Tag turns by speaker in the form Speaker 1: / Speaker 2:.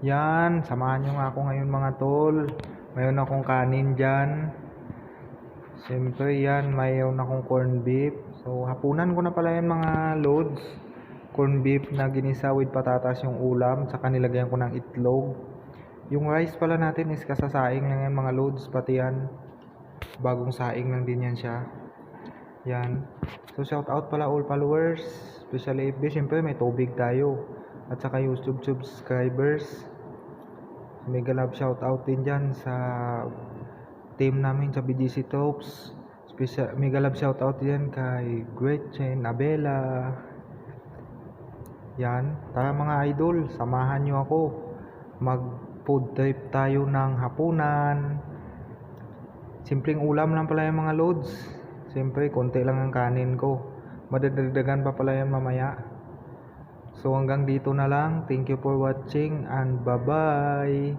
Speaker 1: Yan, samahan nyo nga ako ngayon mga tol. Mayroon akong kanin dyan. Siyempre yan, mayroon akong corned beef. So hapunan ko na pala yan mga loads. Corned beef na ginisa with patatas yung ulam. Saka nilagyan ko ng itlog. Yung rice pala natin is kasasaing lang yan mga loads. Pati yan, bagong saing lang din yan siya. Yan. So shout out pala all followers, especially FB. Siyempre may tubig tayo. At saka YouTube subscribers. Mega love shout out din dyan sa team namin sa BGC Talks. Mega love shout out din kay Gretchen, Abela. Yan. Tara mga idol, samahan nyo ako. Mag food trip tayo ng hapunan. Simpleng ulam lang pala yung mga loads. Siyempre, konti lang ang kanin ko. Madadagdagan pa pala yan mamaya. So hanggang dito na lang. Thank you for watching and bye-bye.